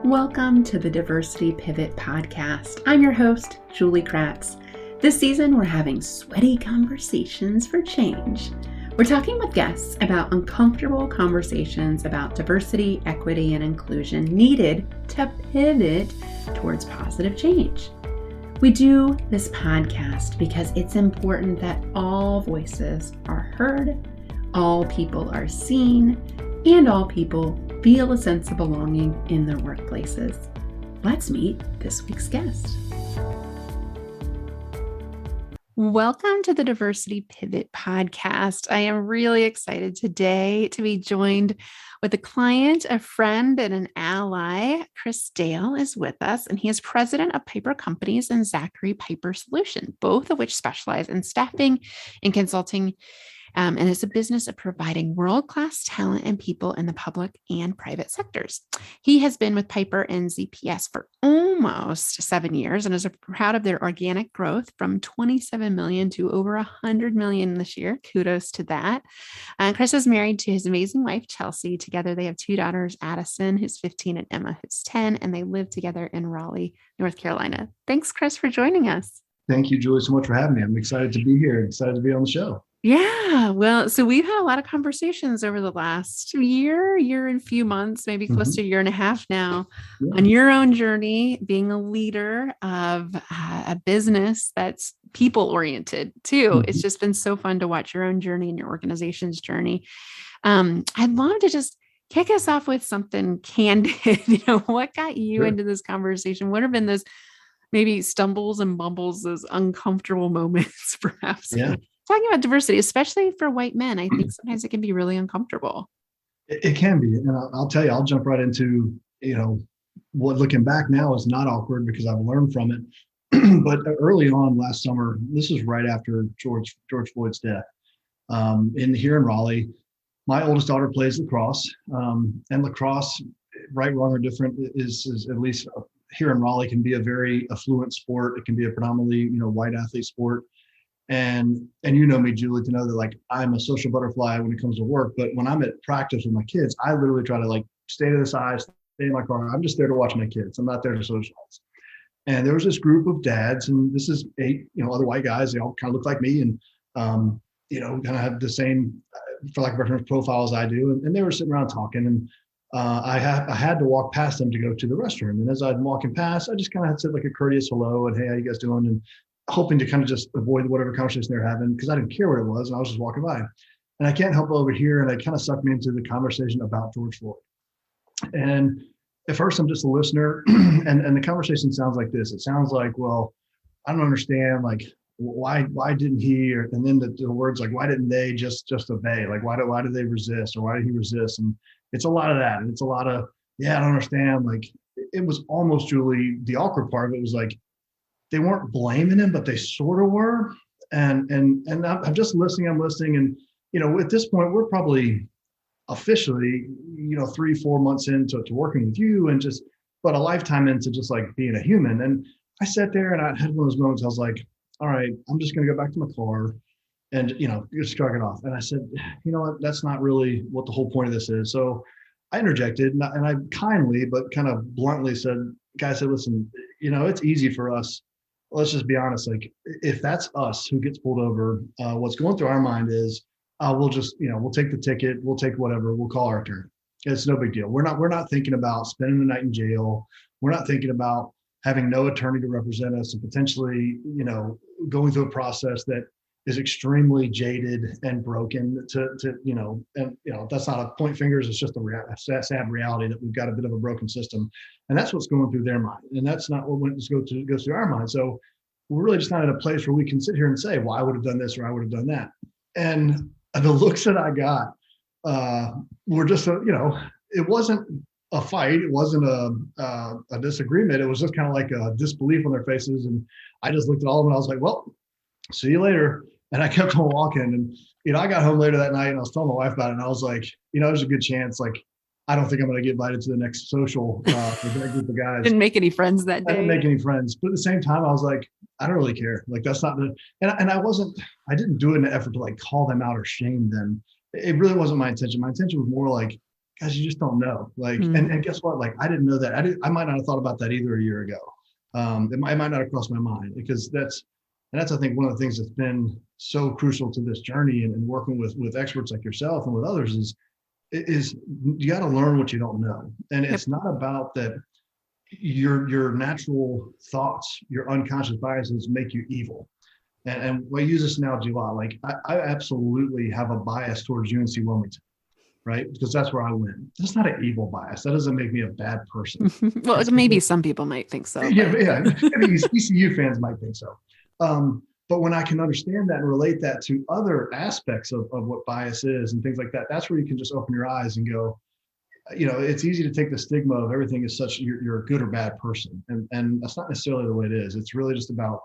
Welcome to the Diversity Pivot Podcast. I'm your host, Julie Kratz. This season, we're having sweaty conversations for change. We're talking with guests about uncomfortable conversations about diversity, equity, and inclusion needed to pivot towards positive change. We do this podcast because it's important that all voices are heard, all people are seen, and all people feel a sense of belonging in their workplaces. Let's meet this week's guest. Welcome to the Diversity Pivot Podcast. I am really excited today to be joined with a client, a friend, and an ally. Chris Dale is with us, and he is president of Piper Companies and Zachary Piper Solutions, both of which specialize in staffing and consulting. And it's a business of providing world-class talent and people in the public and private sectors. He has been with Piper and ZPS for almost 7 years and is proud of their organic growth from 27 million to over 100 million this year. Kudos to that. Chris is married to his amazing wife, Chelsea. Together, they have 2 daughters, Addison, who's 15, and Emma, who's 10, and they live together in Raleigh, North Carolina. Thanks, Chris, for joining us. Thank you, Julie, so much for having me. I'm excited to be here, excited to be on the show. Yeah, well, so we've had a lot of conversations over the last year and a few months, maybe close to a year and a half now, on your own journey, being a leader of a business that's people-oriented too. It's just been so fun to watch your own journey and your organization's journey. I'd love to just kick us off with something candid. What got you into this conversation? What have been those maybe stumbles and bumbles, those uncomfortable moments, perhaps? Yeah. Talking about diversity, especially for white men, I think sometimes it can be really uncomfortable. It can be. And I'll tell you, I'll jump right into, what looking back now is not awkward because I've learned from it. But early on last summer, this is right after George Floyd's death, here in Raleigh. My oldest daughter plays lacrosse, and lacrosse, right, wrong, or different, is at least here in Raleigh, can be a very affluent sport. It can be a predominantly, white athlete sport. And you know me, Julie, to know that I'm a social butterfly when it comes to work. But when I'm at practice with my kids, I literally try to stay to the side, stay in my car. I'm just there to watch my kids. I'm not there to socialize. And there was this group of dads, and this is 8, other white guys. They all kind of look like me, and kind of have the same, for lack of a better term, profile as I do. And they were sitting around talking, and I had to walk past them to go to the restroom. And as I'm walking past, I just kind of had said a courteous hello and, hey, how you guys doing? And hoping to kind of just avoid whatever conversation they're having because I didn't care what it was, and I was just walking by. And I can't help but overhear, and it kind of sucked me into the conversation about George Floyd. And at first, I'm just a listener, and the conversation sounds like this. It sounds like, well, I don't understand, why didn't he? And then the words why didn't they just obey? Why did they resist, or why did he resist? And it's a lot of that, and it's a lot of, I don't understand. It was almost, Julie, the awkward part of it was they weren't blaming him, but they sort of were. And I'm just listening. I'm listening. And, at this point, we're probably officially, 3-4 months into working with you, and but a lifetime into just being a human. And I sat there and I had one of those moments. I was like, all right, I'm just going to go back to my car and, just shrug it off. And I said, you know what, that's not really what the whole point of this is. So I interjected, and I kindly, but kind of bluntly said, guys, listen, it's easy for us. Let's just be honest. If that's us who gets pulled over, what's going through our mind is, we'll just, we'll take the ticket, we'll take whatever, we'll call our turn. It's no big deal. We're not thinking about spending the night in jail. We're not thinking about having no attorney to represent us and potentially, going through a process that is extremely jaded and broken that's not a point fingers. It's just a sad reality that we've got a bit of a broken system, and that's what's going through their mind. And that's not what goes through our mind. So we're really just not at a place where we can sit here and say, well, I would have done this or I would have done that. And the looks that I got were just, it wasn't a fight. It wasn't a disagreement. It was just kind of a disbelief on their faces. And I just looked at all of them and I was like, well, see you later. And I kept on walking. And, I got home later that night and I was telling my wife about it. And I was like, there's a good chance, I don't think I'm going to get invited to the next social with that group of guys. Didn't make any friends that day. I didn't make any friends. But at the same time, I was like, I don't really care. That's not and I didn't do it in an effort to call them out or shame them. It really wasn't my intention. My intention was more guys, you just don't know. Like, Mm. and guess what? Like, I didn't know that. I might not have thought about that either a year ago. It might not have crossed my mind because I think one of the things that's been so crucial to this journey and working with experts like yourself and with others is you got to learn what you don't know. And Yep. it's not about that your natural thoughts, your unconscious biases make you evil. And I use this analogy a lot. Like I absolutely have a bias towards UNC Wilmington, right? Because that's where I went. That's not an evil bias. That doesn't make me a bad person. Well, It's maybe because, some people might think so, yeah, but yeah. I mean, ECU fans might think so. But when I can understand that and relate that to other aspects of what bias is and things like that, that's where you can just open your eyes and go, it's easy to take the stigma of everything is such you're a good or bad person, and that's not necessarily the way it is. It's really just about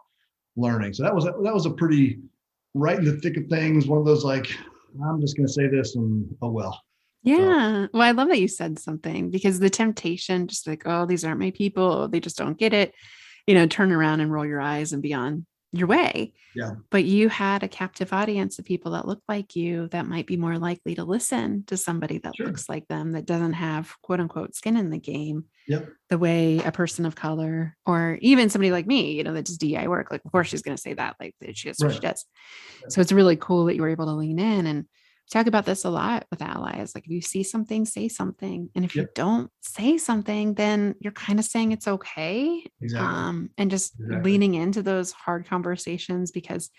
learning. So that was a pretty right in the thick of things. One of those like, I'm just going to say this and oh well. So yeah. Well, I love that you said something because the temptation, just like, oh, these aren't my people, they just don't get it, turn around and roll your eyes and be on your way. yeah, But you had a captive audience of people that look like you that might be more likely to listen to somebody that sure, looks like them, that doesn't have quote unquote skin in the game, yep, the way a person of color or even somebody like me, that does DI work. Like, of course, she's going to say that, like, that's what she right, does. right. So it's really cool that you were able to lean in and talk about this a lot with allies. Like, if you see something, say something. And if you Yep, don't say something, then you're kind of saying it's okay. exactly, And just exactly. leaning into those hard conversations because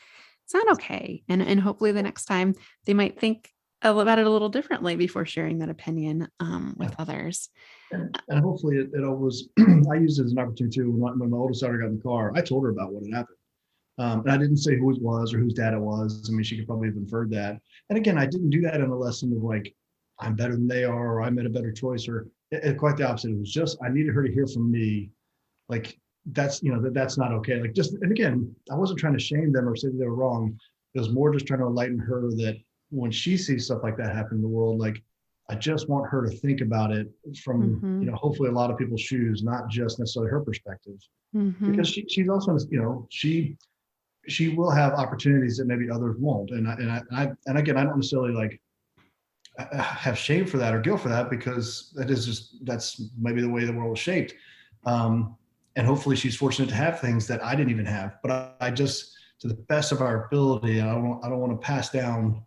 it's not okay. And hopefully the next time they might think about it a little differently before sharing that opinion Yeah. with others. And hopefully it was, I used it as an opportunity too. When my oldest daughter got in the car, I told her about what had happened. And I didn't say who it was or whose dad it was. I mean, she could probably have inferred that. And again, I didn't do that in a lesson of like, I'm better than they are, or I made a better choice, or quite the opposite. It was just, I needed her to hear from me. Like, that's not okay. Like, just, and again, I wasn't trying to shame them or say that they were wrong. It was more just trying to enlighten her that when she sees stuff like that happen in the world, like, I just want her to think about it from, Mm-hmm. hopefully a lot of people's shoes, not just necessarily her perspective. Mm-hmm. Because she's also, she will have opportunities that maybe others won't. And again, I don't necessarily like have shame for that or guilt for that because that's maybe the way the world is shaped. Um, and hopefully she's fortunate to have things that I didn't even have, but I just, to the best of our ability, I don't want to pass down.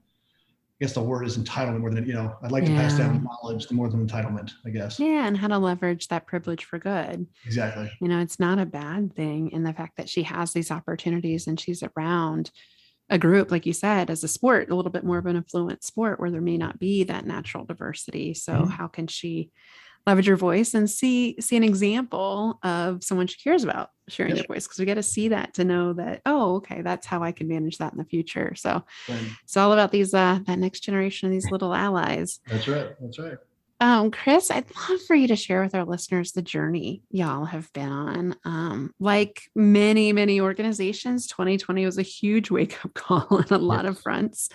I guess the word is entitlement more than, I'd like to pass Yeah. down knowledge more than entitlement, I guess. Yeah. And how to leverage that privilege for good. Exactly. It's not a bad thing in the fact that she has these opportunities and she's around a group, like you said, as a sport, a little bit more of an affluent sport where there may not be that natural diversity. So Mhm. how can she leverage her voice and see an example of someone she cares about sharing Yep. their voice? Because we got to see that to know that, oh, okay, that's how I can manage that in the future. So Right. it's all about these that next generation of these little allies. That's right. That's right. Chris, I'd love for you to share with our listeners the journey y'all have been on. Like many, many organizations, 2020 was a huge wake up call on a lot of Yes. fronts.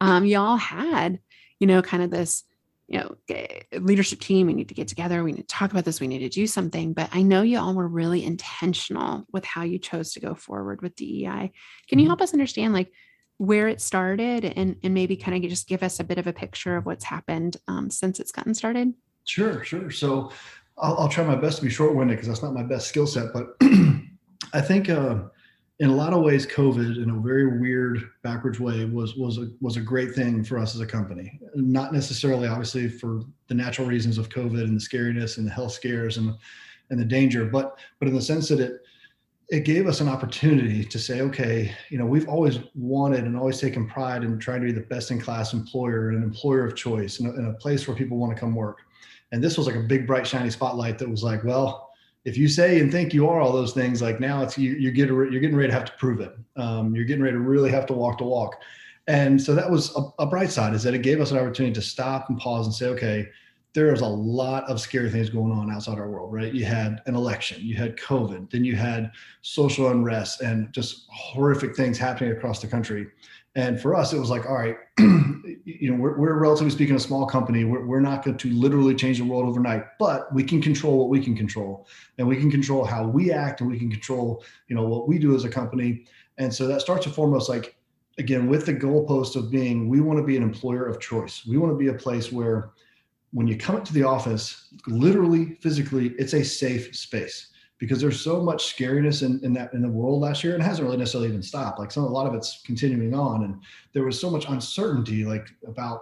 Y'all had, kind of this, leadership team. We need to get together. We need to talk about this. We need to do something. But I know you all were really intentional with how you chose to go forward with DEI. Can you Mhm. help us understand, like, where it started and maybe kind of just give us a bit of a picture of what's happened since it's gotten started? Sure, sure. So I'll try my best to be short-winded because that's not my best skill set. But I think in a lot of ways, COVID, in a very weird, backwards way, was a great thing for us as a company. Not necessarily, obviously, for the natural reasons of COVID and the scariness and the health scares and the danger, but in the sense that it gave us an opportunity to say, okay, we've always wanted and always taken pride in trying to be the best in class employer and an employer of choice and a place where people want to come work. And this was like a big, bright, shiny spotlight that was like, well, if you say and think you are all those things, like now it's you're getting ready to have to prove it. You're getting ready to really have to walk the walk. And so that was a bright side, is that it gave us an opportunity to stop and pause and say, okay, there's a lot of scary things going on outside our world, right? You had an election, you had COVID, then you had social unrest and just horrific things happening across the country. And for us, it was like, all right, we're relatively speaking a small company. We're not going to literally change the world overnight, but we can control what we can control, and we can control how we act, and we can control, what we do as a company. And so that starts and foremost, like, again, with the goalpost of being, we want to be an employer of choice. We want to be a place where when you come into the office, literally, physically, it's a safe space because there's so much scariness in the world last year, and it hasn't really necessarily even stopped. Like a lot of it's continuing on, and there was so much uncertainty, like about,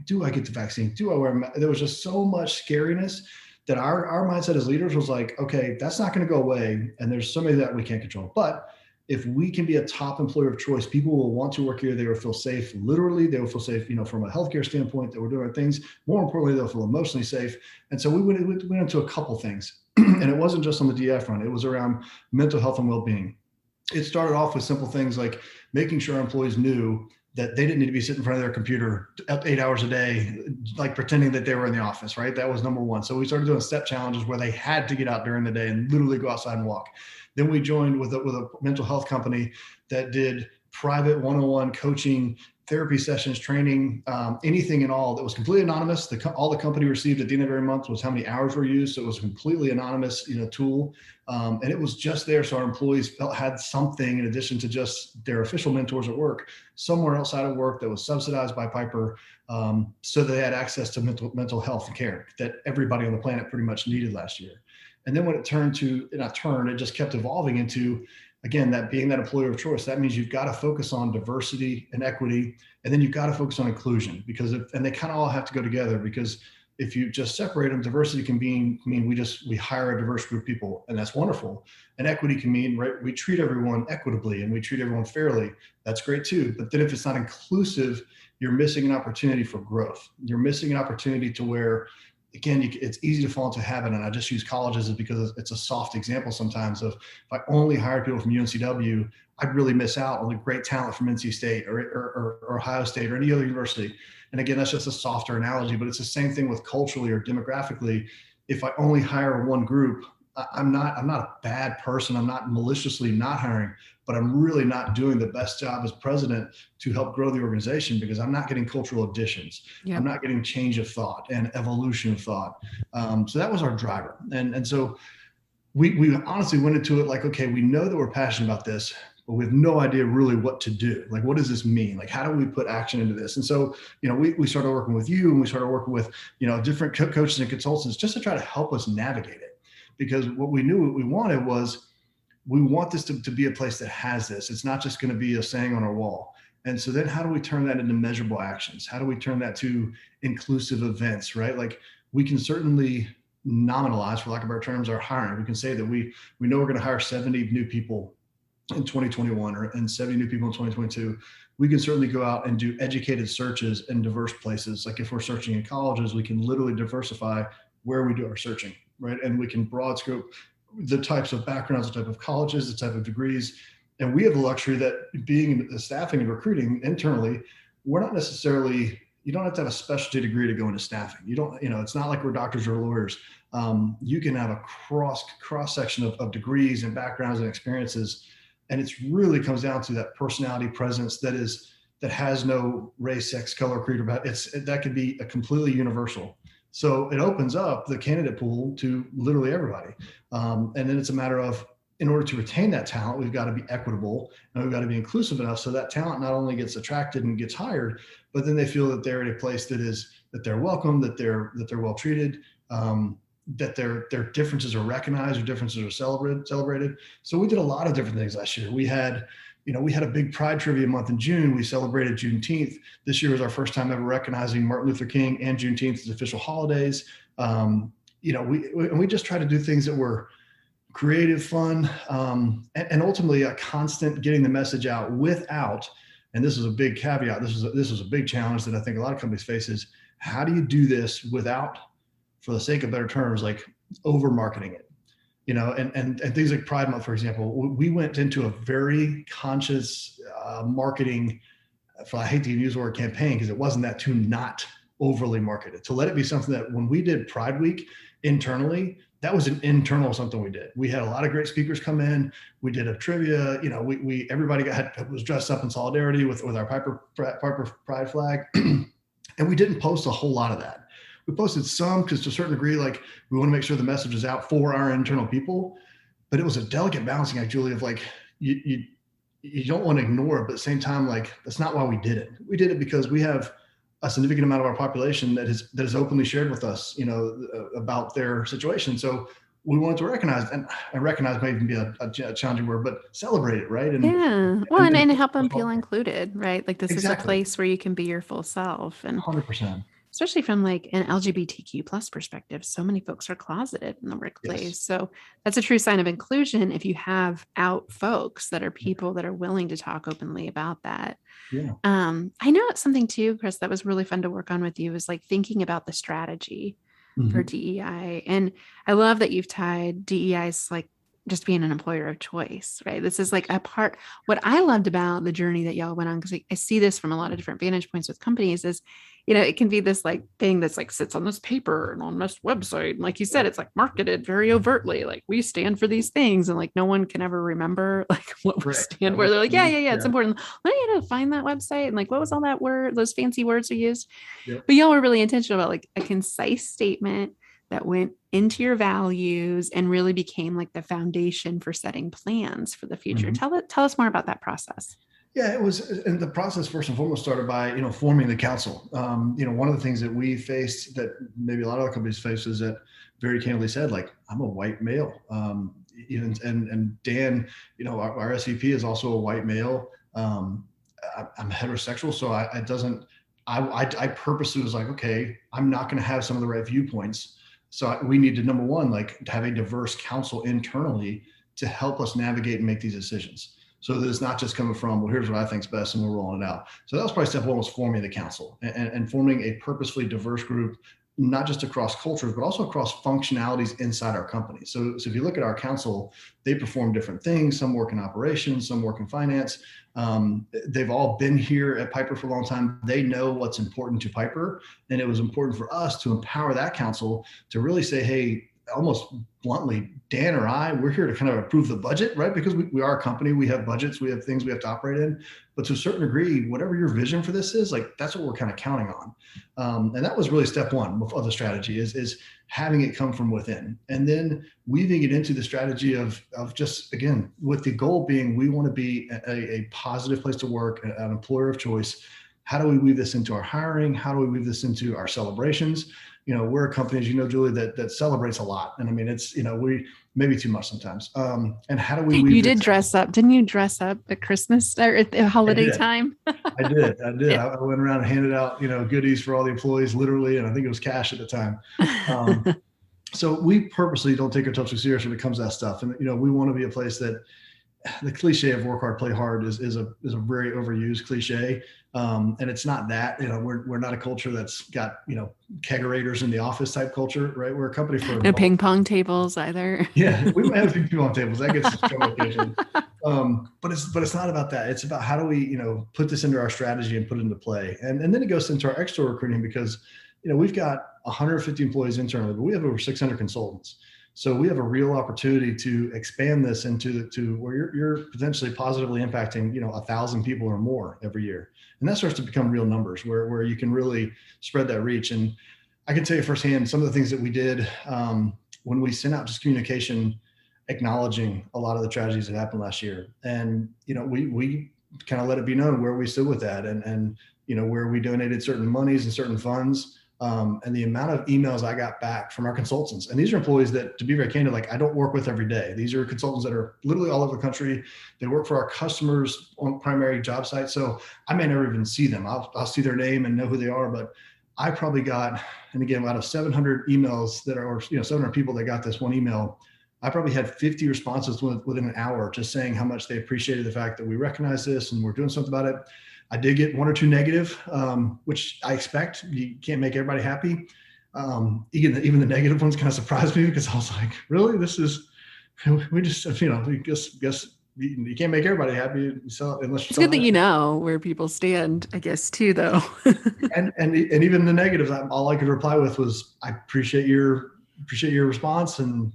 do I get the vaccine? Do I wear? There was just so much scariness that our mindset as leaders was like, okay, that's not going to go away, and there's so many that we can't control. But if we can be a top employer of choice, people will want to work here. They will feel safe. Literally, they will feel safe, from a healthcare standpoint, that we're doing our things. More importantly, they'll feel emotionally safe. And so we went into a couple things. And it wasn't just on the DI front. It was around mental health and well-being. It started off with simple things like making sure our employees knew that they didn't need to be sitting in front of their computer 8 hours a day, like pretending that they were in the office, right? That was number one. So we started doing step challenges where they had to get out during the day and literally go outside and walk. Then we joined with a mental health company that did private one-on-one coaching, therapy sessions, training, anything and all that was completely anonymous. All the company received at the end of every month was how many hours were used. So it was a completely anonymous, tool. And it was just there. So our employees had something in addition to just their official mentors at work, somewhere outside of work that was subsidized by Piper. So they had access to mental health care that everybody on the planet pretty much needed last year. And then when it it just kept evolving into, again, that being that employer of choice. That means you've got to focus on diversity and equity, and then you've got to focus on inclusion, and they kind of all have to go together, because if you just separate them, diversity can mean we hire a diverse group of people, and that's wonderful. And equity can mean, right, we treat everyone equitably and we treat everyone fairly. That's great too. But then if it's not inclusive, you're missing an opportunity for growth. You're missing an opportunity to where, again, it's easy to fall into a habit, and I just use colleges because it's a soft example sometimes of, if I only hired people from UNCW, I'd really miss out on the great talent from NC State or Ohio State or any other university. And again, that's just a softer analogy, but it's the same thing with culturally or demographically. If I only hire one group, I'm not a bad person. I'm not maliciously not hiring, but I'm really not doing the best job as president to help grow the organization, because I'm not getting cultural additions. Yep. I'm not getting change of thought and evolution of thought. So that was our driver. And so we honestly went into it like, okay, we know that we're passionate about this, but we have no idea really what to do. Like, what does this mean? Like, how do we put action into this? And so, we started working with you, and we started working with, different coaches and consultants just to try to help us navigate it. Because what we knew what we wanted was, we want this to be a place that has this. It's not just going to be a saying on our wall. And so then how do we turn that into measurable actions? How do we turn that to inclusive events, right? Like, we can certainly nominalize, for lack of better terms, our hiring. We can say that we know we're going to hire 70 new people in 2021 and 70 new people in 2022. We can certainly go out and do educated searches in diverse places. Like, if we're searching in colleges, we can literally diversify where we do our searching, right? And we can broad scope the types of backgrounds, the type of colleges, the type of degrees. And we have the luxury that, being in the staffing and recruiting internally, we're not necessarily, you don't have to have a specialty degree to go into staffing. You don't, it's not like we're doctors or lawyers. You can have a cross section of degrees and backgrounds and experiences. And it's really comes down to that personality presence that has no race, sex, color, creed, about that could be a completely universal. So it opens up the candidate pool to literally everybody. And then it's a matter of, in order to retain that talent, we've got to be equitable and we've got to be inclusive enough so that talent not only gets attracted and gets hired, but then they feel that they're in a place that they're welcome, that they're well treated, that their differences are recognized or differences are celebrated. So we did a lot of different things last year. We had a big Pride Trivia month in June. We celebrated Juneteenth. This year was our first time ever recognizing Martin Luther King and Juneteenth as official holidays. We just try to do things that were creative, fun, and ultimately a constant getting the message out without, and this is a big caveat, this is a big challenge that I think a lot of companies face, is how do you do this without, for the sake of better terms, like over marketing it? And things like Pride Month, for example, we went into a very conscious marketing, I hate to use the word campaign because it wasn't that, to not overly market it, to let it be something that when we did Pride Week internally, that was an internal something we did. We had a lot of great speakers come in. We did a trivia. Everybody was dressed up in solidarity with our Piper Pride flag, and we didn't post a whole lot of that. We posted some because, to a certain degree, like, we want to make sure the message is out for our internal people. But it was a delicate balancing act, Julie, of like, you don't want to ignore it, but at the same time, like, that's not why we did it. We did it because we have a significant amount of our population that is openly shared with us, about their situation. So we wanted to recognize, and I recognize may even be a challenging word, but celebrate it, right? Yeah. Well, And and help them feel included, right? Like this is a exactly, place where you can be your full self. And 100%. especially from like an LGBTQ plus perspective, so many folks are closeted in the Yes. workplace. So that's a true sign of inclusion if you have out folks that are people that are willing to talk openly about that. Yeah. I know it's something too, Chris, that was really fun to work on with you is like thinking about the strategy for Hmm. DEI. And I love that you've tied DEI's like just being an employer of choice, right? This is like a part. What I loved about the journey that y'all went on, because I see this from a lot of different vantage points with companies, is it can be this like thing that's like sits on this paper and on this website. And like you said, Yep. it's like marketed very overtly, like we stand for these things. And like no one can ever remember like what we Correct. Yeah. stand for. They're like, yeah, it's Yeah. important. Let me find that website. And like, what was all that word, those fancy words we used? Yep. But y'all were really intentional about like a concise statement that went into your values and really became like the foundation for setting plans for the future. Mhm. Tell us more about that process. Yeah, it was, and the process first and foremost started by forming the council. One of the things that we faced that maybe a lot of other companies face is that very candidly said, like, I'm a white male. And Dan, our SVP is also a white male. I'm heterosexual, so I doesn't. I purposely was like, okay, I'm not going to have some of the right viewpoints. So we need to, number one, like, to have a diverse council internally to help us navigate and make these decisions. So that it's not just coming from, well, here's what I think is best and we're rolling it out. So that was probably step one, was forming the council and forming a purposefully diverse group, not just across cultures, but also across functionalities inside our company. So if you look at our council, they perform different things. Some work in operations, some work in finance. They've all been here at Piper for a long time. They know what's important to Piper. And it was important for us to empower that council to really say, hey, almost bluntly, Dan or I, we're here to kind of approve the budget, right? Because we are a company, we have budgets, we have things we have to operate in. But to a certain degree, whatever your vision for this is, like, that's what we're kind of counting on. And that was really step one of the strategy is having it come from within. And then weaving it into the strategy of just, again, with the goal being, we want to be a positive place to work, an employer of choice. How do we weave this into our hiring? How do we weave this into our celebrations? We're a company, as you know, Julie, that celebrates a lot. And I mean, it's, we maybe too much sometimes. And how do we weave You this? did dress up. Didn't you dress up at Christmas or at the I holiday did. time? I did. I did. Yeah. I went around and handed out, goodies for all the employees, literally. And I think it was cash at the time. Um, so we purposely don't take ourselves too serious when it comes to that stuff. And, we want to be a place that, the cliche of work hard, play hard is a very overused cliche. And it's not that, we're not a culture that's got, kegerators in the office type culture, right? We're a company for No adults. ping pong tables either. Yeah, we might have a few people on tables. That gets us in trouble occasionally. But it's not about that. It's about how do we, put this into our strategy and put it into play. And then it goes into our external recruiting because, we've got 150 employees internally, but we have over 600 consultants. So we have a real opportunity to expand this into where you're potentially positively impacting, 1,000 people or more every year. And that starts to become real numbers where you can really spread that reach. And I can tell you firsthand, some of the things that we did when we sent out just communication, acknowledging a lot of the tragedies that happened last year. And, we kind of let it be known where we stood with that and where we donated certain monies and certain funds. And the amount of emails I got back from our consultants, and these are employees that, to be very candid, like, I don't work with every day. These are consultants that are literally all over the country. They work for our customers on primary job sites. So I may never even see them. I'll see their name and know who they are, but I probably got, and again, out of 700 emails that are, 700 people that got this one email, I probably had 50 responses within an hour, just saying how much they appreciated the fact that we recognize this and we're doing something about it. I did get one or two negative, which I expect. You can't make everybody happy. Even the negative ones kind of surprised me because I was like, really? This is, we just, we guess you can't make everybody happy unless you It's sell good that it. you know where people stand, I guess, too, though. And even the negatives, all I could reply with was, I appreciate your response. And,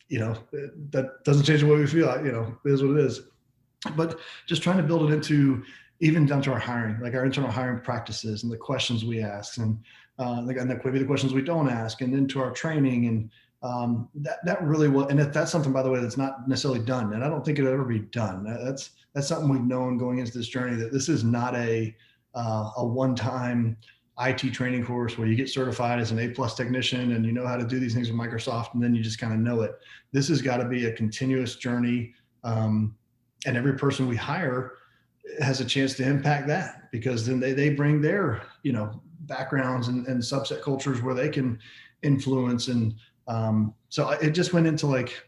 that doesn't change the way we feel. It is what it is. But just trying to build it into, even down to our hiring, like our internal hiring practices and the questions we ask, and maybe the questions we don't ask, and then to our training. And that really will, and that's something, by the way, that's not necessarily done. And I don't think it'll ever be done. That's something we've known going into this journey, that this is not a one-time IT training course where you get certified as an A+ technician and you know how to do these things with Microsoft, and then you just kind of know it. This has got to be a continuous journey. And every person we hire has a chance to impact that, because then they bring their, backgrounds and subset cultures where they can influence. And so it just went into like,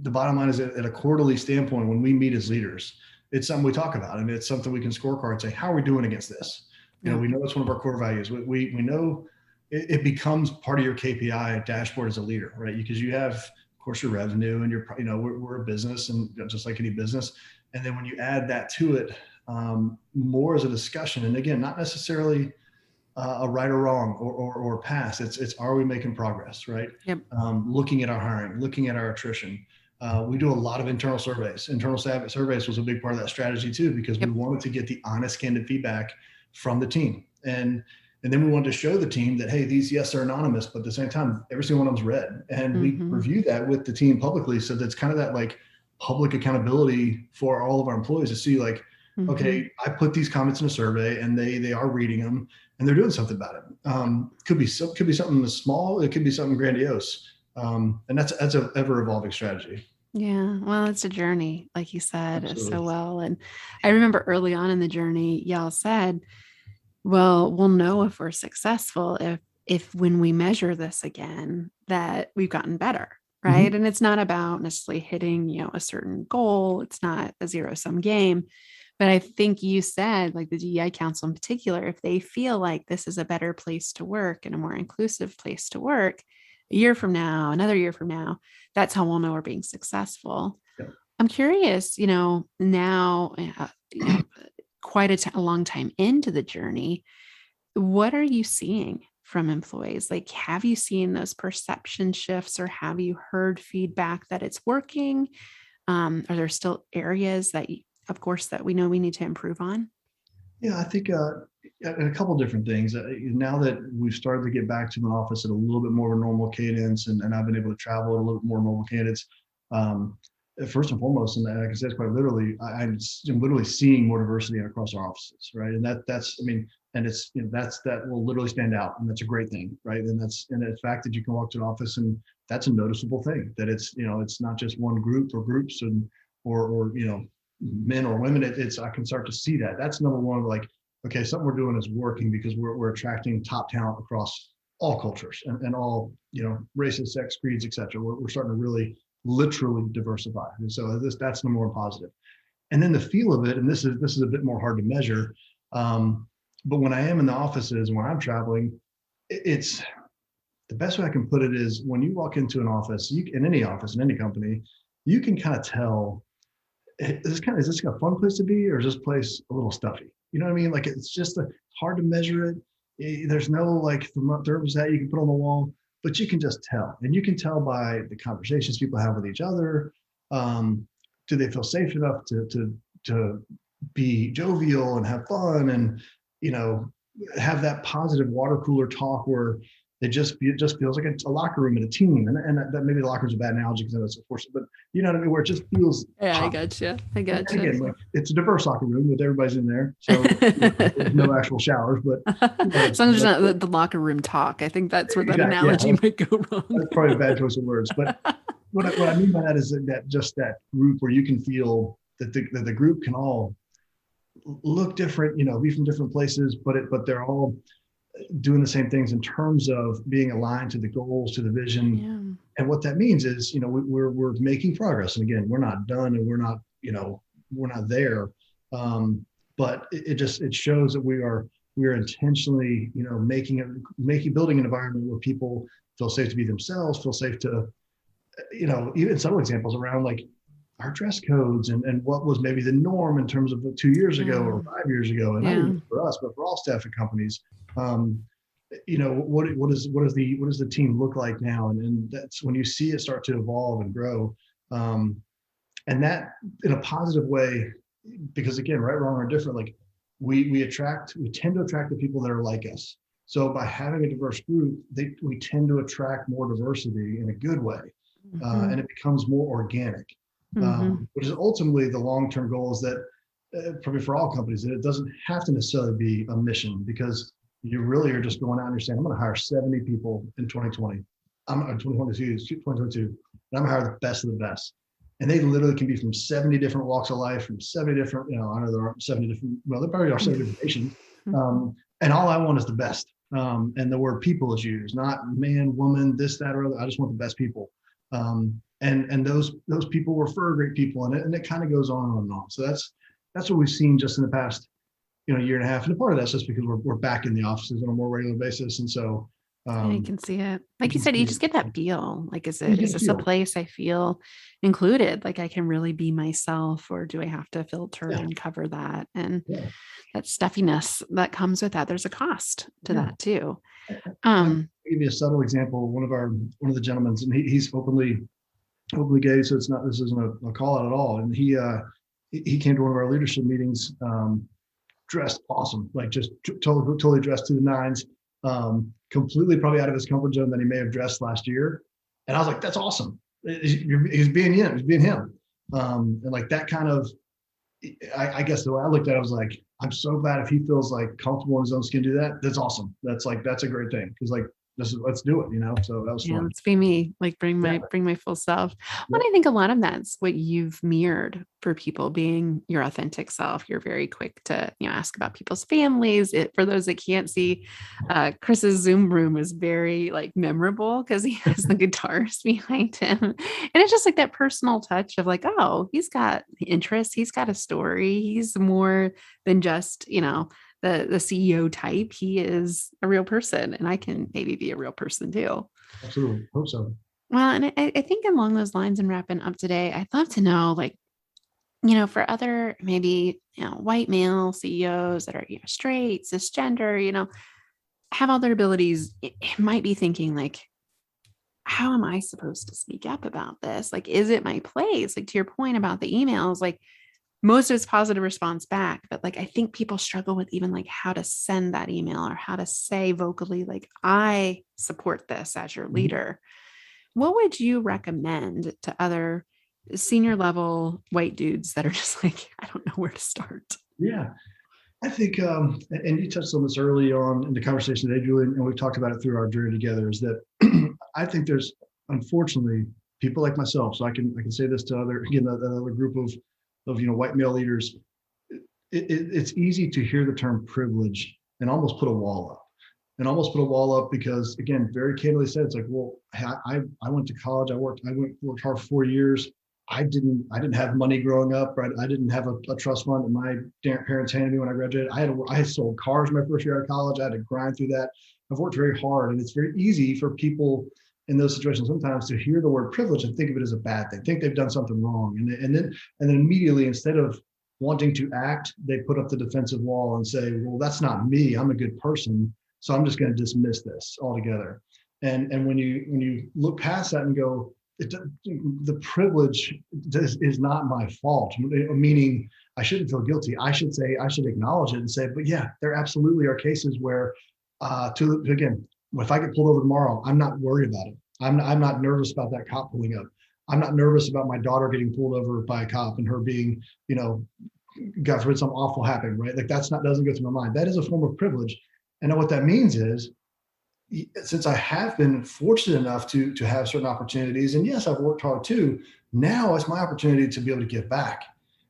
the bottom line is at a quarterly standpoint, when we meet as leaders, it's something we talk about. I mean, it's something we can scorecard and say, how are we doing against this? We know it's one of our core values. We know it becomes part of your KPI dashboard as a leader, right? Because you have, of course, your revenue, and we're a business, and just like any business. And then when you add that to it, more as a discussion, and again, not necessarily a right or wrong or pass. It's are we making progress, right? Yep. Looking at our hiring, looking at our attrition. We do a lot of internal surveys. Internal surveys was a big part of that strategy too, because we wanted to get the honest, candid feedback from the team. And then we wanted to show the team that, hey, these yes are anonymous, but at the same time, every single one of them's read. And we review that with the team publicly. So that's kind of that like public accountability for all of our employees to see like, okay, I put these comments in a survey and they are reading them and they're doing something about it. Could be something small. It could be something grandiose. And that's an ever evolving strategy. Yeah. Well, it's a journey, like you said. Absolutely. So well. And I remember early on in the journey, y'all said, well, we'll know if we're successful if when we measure this again, that we've gotten better. Right. And it's not about necessarily hitting, a certain goal. It's not a zero-sum game. But I think you said, like the DEI Council in particular, if they feel like this is a better place to work and a more inclusive place to work, a year from now, another year from now, that's how we'll know we're being successful. Yeah. I'm curious, now, quite a long time into the journey, what are you seeing from employees? Like, have you seen those perception shifts, or have you heard feedback that it's working? Are there still areas that, of course, that we know we need to improve on? Yeah, I think a couple different things. Now that we've started to get back to an office at a little bit more of a normal cadence, and I've been able to travel at a little bit more normal cadence. First and foremost, and like I said, quite literally, I'm literally seeing more diversity across our offices, right? And that will literally stand out, and that's a great thing, right? And the fact that you can walk to an office and that's a noticeable thing, that it's not just one group or groups or men or women. I can start to see that. That's number one. Like, okay, something we're doing is working, because we're attracting top talent across all cultures and all races, sex, creeds, etc. We're starting to really literally diversify, and so that's number one positive. And then the feel of it, and this is a bit more hard to measure, but when I am in the offices and when I'm traveling, it's the best way I can put it is, when you walk into an office, in any office, in any company, you can kind of tell, is this a fun place to be, or is this place a little stuffy? You know what I mean? Like, it's just hard to measure it. There's no like thermostat you can put on the wall, but you can just tell. And you can tell by the conversations people have with each other. Do they feel safe enough to be jovial and have fun, and have that positive water cooler talk where it just feels like a locker room in a team. And that maybe the locker room's a bad analogy because that's of course, but you know what I mean, where it just feels. Yeah, I gotcha. Again, like, it's a diverse locker room with everybody's in there, so there's no actual showers. But as long as it's not the locker room talk, I think that's where that analogy might go wrong. That's probably a bad choice of words. But what I mean by that is that just that group where you can feel that the group can all look different, be from different places, but they're all doing the same things in terms of being aligned to the goals, to the vision. Yeah. And what that means is, we're making progress. And again, we're not done, and we're not there. But it shows that we are intentionally, building an environment where people feel safe to be themselves, feel safe to, even some examples around like our dress codes and what was maybe the norm in terms of 2 years ago or 5 years ago, and not even for us, but for all staffing companies. What does the team look like now? And that's when you see it start to evolve and grow, and that in a positive way, because again, right, wrong, or different, like we tend to attract the people that are like us. So by having a diverse group, we tend to attract more diversity in a good way, and it becomes more organic. Which is ultimately the long-term goal, is that probably for all companies, that it doesn't have to necessarily be a mission, because You really are just going out and you're saying, I'm going to hire 70 people in 2020. I'm 2022, and I'm going to hire the best of the best. And they literally can be from 70 different walks of life, from 70 different, I know there are 70 different, well, there probably are 70 different nations. And all I want is the best. And the word people is used, not man, woman, this, that, or other. I just want the best people. And those people refer great people, and it kind of goes on and on. So that's what we've seen just in the past, year and a half. And part of that's just because we're back in the offices on a more regular basis. And so I can see it. Like you said, you just get that feel. Like, is you get a this a feel. place I feel included? Like I can really be myself, or do I have to filter Yeah. and cover that? And Yeah. that stuffiness that comes with that, there's a cost to Yeah. that too. And I'll give you a subtle example. One of the gentlemen, and he's openly gay, so this isn't a call out at all. And he came to one of our leadership meetings, dressed awesome, like just totally dressed to the nines, completely probably out of his comfort zone that he may have dressed last year. And I was like, that's awesome. He's being him. He's being him. And like that kind of, I guess the way I looked at it, I was like, I'm so glad if he feels like comfortable in his own skin to do that. That's awesome. That's a great thing. Because like, let's do it, So that was Yeah, fun. let's be me, like Yeah. bring my full self. Well, Yep. I think a lot of that's what you've mirrored for people, being your authentic self. You're very quick to, ask about people's families. For those that can't see, Chris's Zoom room is very like memorable because he has the guitars behind him. And it's just like that personal touch of like, oh, he's got interests, he's got a story, he's more than just, the CEO type. He is a real person, and I can maybe be a real person too. Absolutely. Hope so. Well, and I think along those lines, and wrapping up today, I'd love to know, like, for other maybe white male CEOs that are straight, cisgender, have all their abilities, it might be thinking like, how am I supposed to speak up about this? Like, is it my place? Like to your point about the emails, like most of it's positive response back, but like I think people struggle with even like how to send that email or how to say vocally, like, I support this as your Mhm. leader. What would you recommend to other senior level white dudes that are just like, I don't know where to start? Yeah. I think, and you touched on this early on in the conversation today, Julie, and we've talked about it through our journey together, is that I think there's, unfortunately, people like myself, so I can say this to another group of white male leaders. It's easy to hear the term privilege and almost put a wall up. Because again, very candidly said, it's like, well, I went to college, I worked hard for 4 years. I didn't have money growing up, right? I didn't have a trust fund that my parents handed me when I graduated. I sold cars my first year out of college. I had to grind through that. I've worked very hard, and it's very easy for people in those situations sometimes to hear the word privilege and think of it as a bad thing, think they've done something wrong, and then immediately, instead of wanting to act, they put up the defensive wall and say, well, that's not me. I'm a good person, so I'm just going to dismiss this altogether. And when you look past that and go, the privilege is not my fault, meaning I shouldn't feel guilty. I should acknowledge it and say, but yeah, there absolutely are cases where, again, if I get pulled over tomorrow, I'm not worried about it. I'm not nervous about that cop pulling up. I'm not nervous about my daughter getting pulled over by a cop and her being, God forbid, something awful happening, right? Like doesn't go through my mind. That is a form of privilege. And what that means is, since I have been fortunate enough to have certain opportunities, and yes, I've worked hard too, now it's my opportunity to be able to give back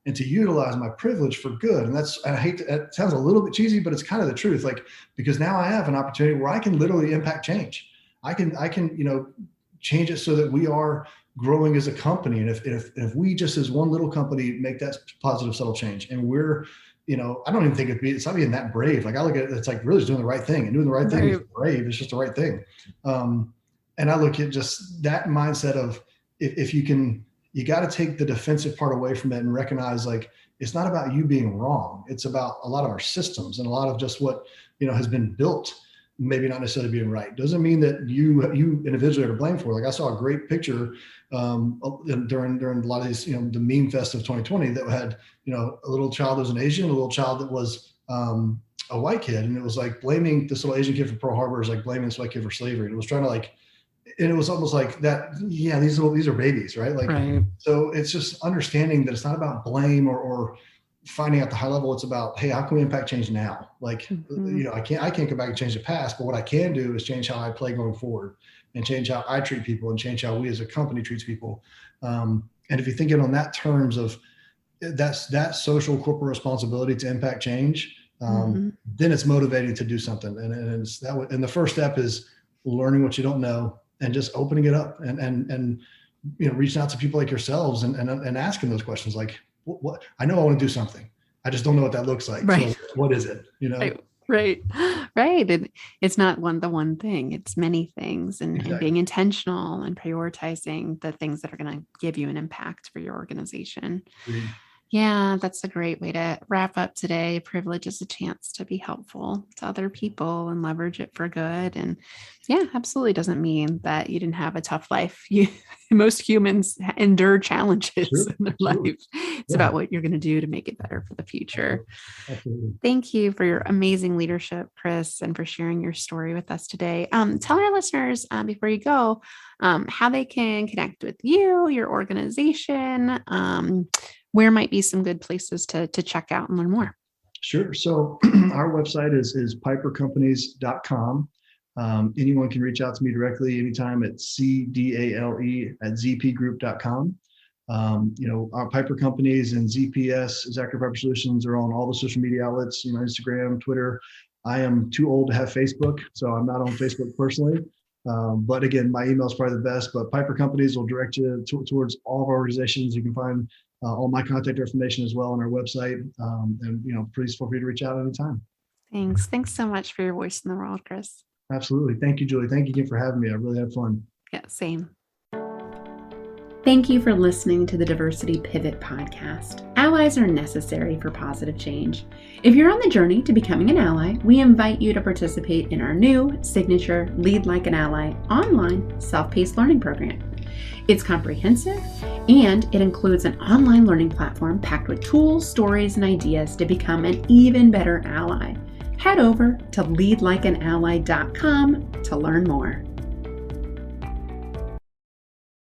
and to utilize my privilege for good. And it sounds a little bit cheesy, but it's kind of the truth. Like, because now I have an opportunity where I can literally impact change. I can, change it so that we are growing as a company. And if we just as one little company make that positive, subtle change, and we're, I don't even think it's not even that brave. Like I look at it, it's like really just doing the right thing, and doing the right thing is brave. It's just the right thing. And I look at just that mindset of if you got to take the defensive part away from it and recognize, like, it's not about you being wrong. It's about a lot of our systems and a lot of just what, has been built, maybe not necessarily being right. Doesn't mean that you individually are to blame for it. Like I saw a great picture during a lot of these, the meme fest of 2020 that had, a little child that was an Asian, a little child that was a white kid. And it was like blaming this little Asian kid for Pearl Harbor is like blaming this white kid for slavery. And it was trying to and it was almost like that. Yeah, these are babies, right? Like, right. So it's just understanding that it's not about blame or finding at the high level, it's about, hey, how can we impact change now? Like, Mm-hmm. I can't go back and change the past, but what I can do is change how I play going forward, and change how I treat people, and change how we as a company treats people. And if you think it on that terms of that social corporate responsibility to impact change, Mm-hmm. then it's motivating to do something. And the first step is learning what you don't know and just opening it up, and reaching out to people like yourselves, and asking those questions like, what I know I want to do something. I just don't know what that looks like. Right. So what is it? Right. Right. It's not the one thing, it's many things, and Exactly. being intentional and prioritizing the things that are going to give you an impact for your organization. Agreed. Yeah, that's a great way to wrap up today. Privilege is a chance to be helpful to other people and leverage it for good. And yeah, absolutely doesn't mean that you didn't have a tough life. Most humans endure challenges Sure. in their life. Absolutely. It's Yeah. about what you're going to do to make it better for the future. Absolutely. Thank you for your amazing leadership, Chris, and for sharing your story with us today. Tell our listeners before you go how they can connect with you, your organization. Where might be some good places to check out and learn more? Sure. So our website is pipercompanies.com. Anyone can reach out to me directly anytime at cdale@zpgroup.com. Our Piper Companies and ZPS, Zachary Piper Solutions, are on all the social media outlets, Instagram, Twitter. I am too old to have Facebook, so I'm not on Facebook personally. But again, my email is probably the best, but Piper Companies will direct you towards all of our organizations. You can find all my contact information as well on our website. And please feel free to reach out anytime. Thanks. Thanks so much for your voice in the world, Chris. Absolutely. Thank you, Julie. Thank you again for having me. I really had fun. Yeah, same. Thank you for listening to the Diversity Pivot podcast. Allies are necessary for positive change. If you're on the journey to becoming an ally, we invite you to participate in our new signature Lead Like an Ally online self-paced learning program. It's comprehensive, and it includes an online learning platform packed with tools, stories, and ideas to become an even better ally. Head over to leadlikeanally.com to learn more.